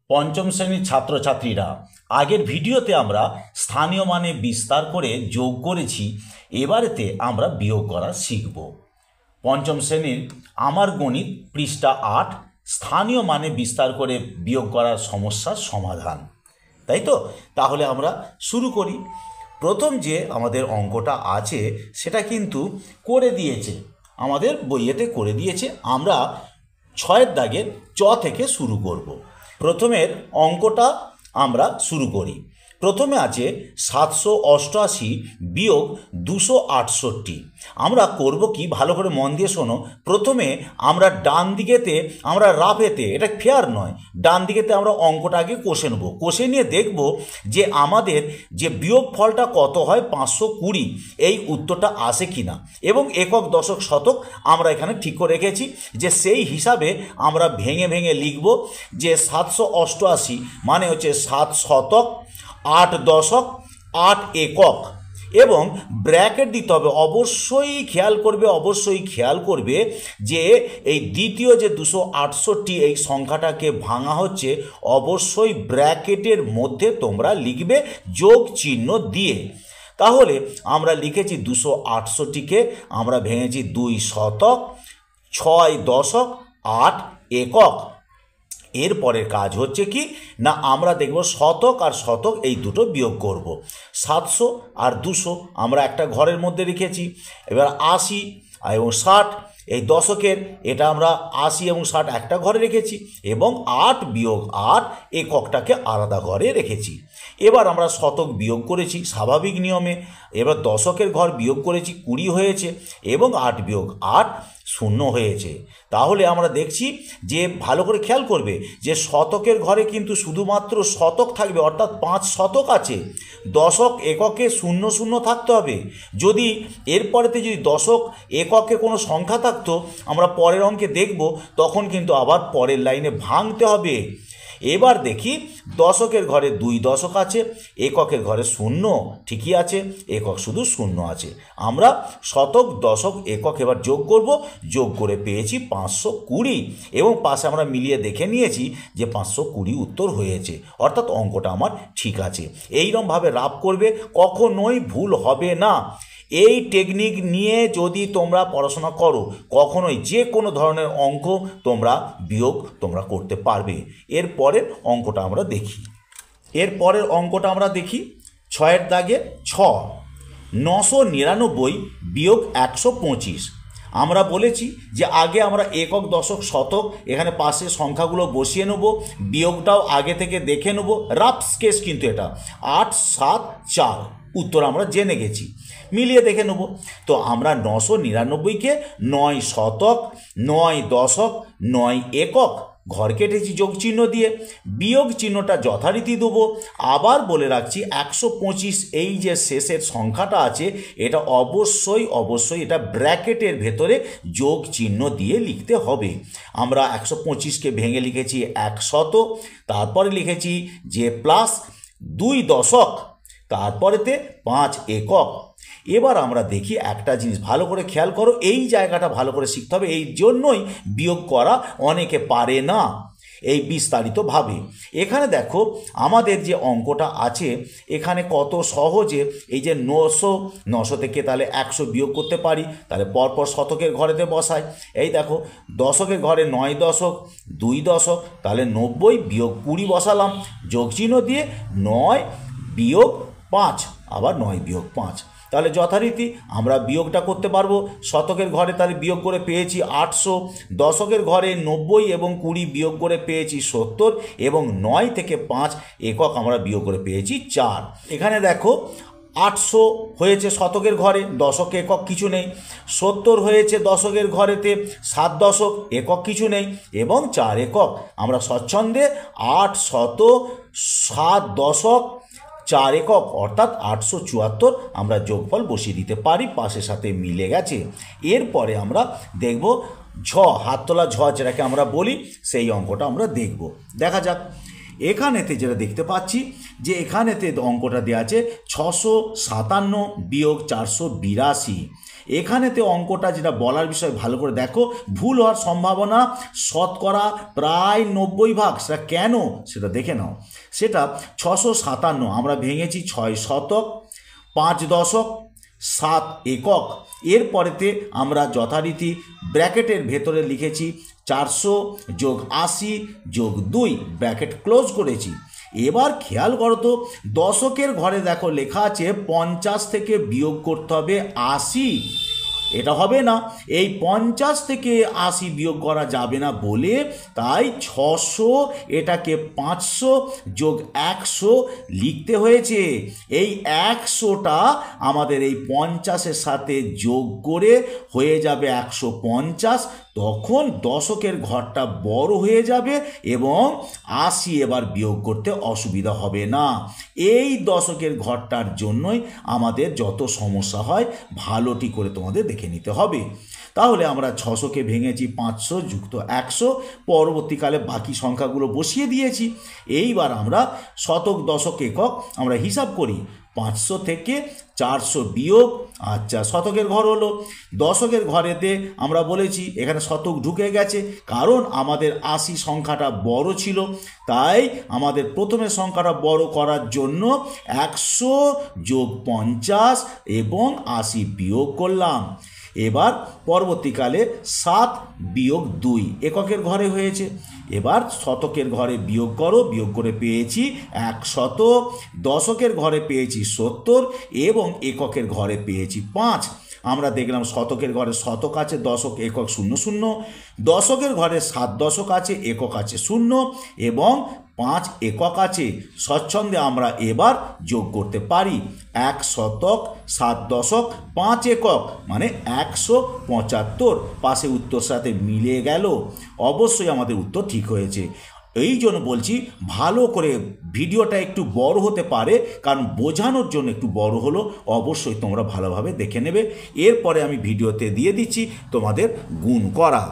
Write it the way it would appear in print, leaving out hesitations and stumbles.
পঞ্চম শ্রেণীর ছাত্রছাত্রীরা, আগের ভিডিওতে আমরা স্থানীয় মানে বিস্তার করে যোগ করেছি। এবারেতে আমরা বিয়োগ করা শিখব। পঞ্চম শ্রেণীর আমার গণিত পৃষ্ঠা 8, স্থানীয় মানে বিস্তার করে বিয়োগ করার সমস্যার সমাধান। তাই তো, তাহলে আমরা শুরু করি। প্রথম যে আমাদের অঙ্কটা আছে সেটা কিন্তু করে দিয়েছে, আমাদের বইয়েতে করে দিয়েছে। আমরা 6 দাগের চ থেকে শুরু করব। প্রথমের অঙ্কটা আমরা শুরু করি। প্রথমে আছে 788 বিয়োগ 268। আমরা করব কি, ভালো করে মন দিয়ে শোনো। প্রথমে আমরা ডান দিকেতে, আমরা রাফেতে, এটা ফেয়ার নয়, ডান দিকেতে আমরা অঙ্কটা আগে কষে নেব। কষে নিয়ে দেখব যে আমাদের যে বিয়োগ ফলটা কত হয় 520, এই উত্তরটা আসে কি না। এবং একক, দশক, শতক আমরা এখানে ঠিক করে রেখেছি যে সেই হিসাবে আমরা ভেঙে ভেঙে লিখব যে 788 মানে হচ্ছে 7 শতক, 8 দশক, 8 একক। এবং ব্র্যাকেট দিতে হবে। অবশ্যই খেয়াল করবে যে এই দ্বিতীয় যে 268 এই সংখ্যাটাকে ভাঙা হচ্ছে, অবশ্যই ব্র্যাকেটের মধ্যে তোমরা লিখবে যোগ চিহ্ন দিয়ে। তাহলে আমরা লিখেছি 268কে আমরা ভেঙেছি 2 শতক, 6 দশক, 8 একক। এরপরের কাজ হচ্ছে কি না, আমরা দেখব শতক আর শতক এই দুটো বিয়োগ করব। 700 আর 200 আমরা একটা ঘরের মধ্যে রেখেছি। এবার 80 এবং 60 এই দশকের, এটা আমরা 80 এবং 60 একটা ঘরে রেখেছি এবং 8 বিয়োগ 8 এককটাকে আলাদা ঘরে রেখেছি। এবার আমরা শতক বিয়োগ করেছি স্বাভাবিক নিয়মে। এবার দশকের ঘর বিয়োগ করেছি, 20 হয়েছে এবং 8 বিয়োগ 8 শূন্য হয়েছে। তাহলে আমরা দেখছি যে ভালো করে খেয়াল করবে যে শতকের ঘরে কিন্তু শুধুমাত্র শতক থাকবে, অর্থাৎ 5 শতক আছে। দশক এককে 0 0 থাকতে হবে। যদি এরপরেতে যদি দশক এককে কোনো সংখ্যা থাকতো, আমরা পরের অঙ্কে দেখব, তখন কিন্তু আবার পরের লাইনে ভাঙতে হবে। এবার দেখি দশকের ঘরে 2 দশক আছে, এককের ঘরে 0 ঠিকই আছে, একক শুধু 0 আছে। আমরা শতক, দশক, একক এবার যোগ করব। যোগ করে পেয়েছি 520 এবং পাশে আমরা মিলিয়ে দেখে নিয়েছি যে 520 উত্তর হয়েছে, অর্থাৎ অঙ্কটা আমার ঠিক আছে। এইরকমভাবে রাফ করবে, কখনোই ভুল হবে না। এই টেকনিক নিয়ে যদি তোমরা পড়াশোনা করো, কখনোই যে কোনো ধরনের অঙ্ক তোমরা বিয়োগ তোমরা করতে পারবে। এরপরের অঙ্কটা আমরা দেখি। 6 দাগে 6, 999 বিয়োগ 125। আমরা বলেছি যে আগে আমরা একক, দশক, শতক এখানে পাশে সংখ্যাগুলো বসিয়ে নেব, বিয়োগটাও আগে থেকে দেখে নেব। রাফ স্কেচ কিন্তু এটা। 8 7 4 উত্তর আমরা জেনে গেছি, মিলিয়ে দেখে নেব। তো আমরা 999কে 9 শতক, 9 দশক, 9 একক ঘর কেটেছি যোগ চিহ্ন দিয়ে। বিয়োগ চিহ্নটা যথারীতি দেবো। আবার বলে রাখছি 125 এই যে শেষের সংখ্যাটা আছে, এটা অবশ্যই এটা ব্র্যাকেটের ভেতরে যোগ চিহ্ন দিয়ে লিখতে হবে। আমরা 125কে ভেঙে লিখেছি 100, তারপরে লিখেছি যে প্লাস 2 দশক, তারপরেতে 5 একক। এবার আমরা দেখি একটা জিনিস, ভালো করে খেয়াল করো, এই জায়গাটা ভালো করে শিখতে হবে। এই জন্যই বিয়োগ করা অনেকে পারে না এই বিস্তারিতভাবে। এখানে দেখো আমাদের যে অঙ্কটা আছে, এখানে কত সহজে এই যে 900 থেকে তাহলে 100 বিয়োগ করতে পারি। তাহলে পরপর শতকের ঘরেতে বসাই। এই দেখো দশকের ঘরে 9 দশক, 2 দশক, তাহলে 90 বিয়োগ 20 বসালাম যোগ চিহ্ন দিয়ে। 9 বিয়োগ 5, আবার 9 বিয়োগ 5, তাহলে যথারীতি আমরা বিয়োগটা করতে পারবো। শতকের ঘরে তাহলে বিয়োগ করে পেয়েছি 800, দশকের ঘরে 90 এবং 20 বিয়োগ করে পেয়েছি 70 এবং 9 থেকে 5 একক আমরা বিয়োগ করে পেয়েছি 4। এখানে দেখো 800 হয়েছে শতকের ঘরে, দশক একক কিছু নেই। 70 হয়েছে দশকের ঘরেতে, 7 দশক একক কিছু নেই এবং 4 একক। আমরা স্বচ্ছন্দে 807 দশক 4 একক অর্থাৎ 874 আমরা যোগফল বসিয়ে দিতে পারি, পাশের সাথে মিলে গেছে। এরপরে আমরা দেখব ঝ, হাত তোলা ঝ যেটাকে আমরা বলি, সেই অঙ্কটা আমরা দেখব। দেখা যাক। এখানেতে যেটা দেখতে পাচ্ছি যে এখানেতে অঙ্কটা দেওয়া আছে 657 বিয়োগ 482। এখানেতে অঙ্কটা যেটা বলার বিষয় ভালো করে দেখো, ভুল হওয়ার সম্ভাবনা শতকরা প্রায় 90 ভাগ। সেটা কেন সেটা দেখে নাও। সেটা 657 আমরা ভেঙেছি 6 শতক, 5 দশক, 7 একক। এরপরেতে আমরা যথারীতি ব্র্যাকেটের ভেতরে লিখেছি 400 যোগ 80 যোগ 2 ব্র্যাকেট ক্লোজ করেছি। এবার খেয়াল করো তো, দশকের ঘরে দেখো লেখা আছে 50 থেকে বিয়োগ করতে হবে 80। এটা হবে না, এই 50 থেকে 80 বিয়োগ করা যাবে না বলে তাই 600 এটাকে 500 যোগ 100 লিখতে হয়েছে। এই 100টা আমাদের এই 50-এর সাথে যোগ করে হয়ে যাবে 150। তখন দশকের ঘরটা বড় হয়ে যাবে এবং 80 এবার বিয়োগ করতে অসুবিধা হবে না। এই দশকের ঘরটার জন্যই আমাদের যত সমস্যা হয় ভালোটি করে তোমাদের দেখে নিতে হবে। তাহলে আমরা 600কে ভেঙেছি 500 যুক্ত 100, পরবর্তীকালে বাকি সংখ্যাগুলো বসিয়ে দিয়েছি। এইবার আমরা শতক দশক একক আমরা হিসাব করি। 500 থেকে 400 বিয়োগ, আচ্ছা শতকের ঘর হলো। দশকের ঘরেতে আমরা বলেছি এখানে শতক ঢুকে গেছে, কারণ আমাদের 80 সংখ্যাটা বড় ছিল। তাই আমাদের প্রথমে সংখ্যাটা বড় করার জন্য 100 যোগ 50 এবং 80 বিয়োগ করলাম। এবার পরবর্তীকালে 7 বিয়োগ 2 এককের ঘরে হয়েছে। এবার শতকের ঘরে বিয়োগ করো, বিয়োগ করে পেয়েছি 100, দশকের ঘরে পেয়েছি 70 এবং এককের ঘরে পেয়েছি 5। আমরা দেখলাম শতকের ঘরে শতক আছে, দশক একক 00, দশকের ঘরে 7 দশক আছে, একক আছে 0 এবং 5 একক আছে। স্বচ্ছন্দে আমরা এবার যোগ করতে পারি 1 শতক 7 দশক 5 একক মানে 175। পাশে উত্তর সাথে মিলে গেল, অবশ্যই আমাদের উত্তর ঠিক হয়েছে। এই জন্য বলছি ভালো করে ভিডিওটা একটু বড় হতে পারে, কারণ বোঝানোর জন্য একটু বড় হলো, অবশ্যই তোমরা ভালোভাবে দেখে নেবে। এরপরে আমি ভিডিওতে দিয়ে দিচ্ছি তোমাদের গুণ করা।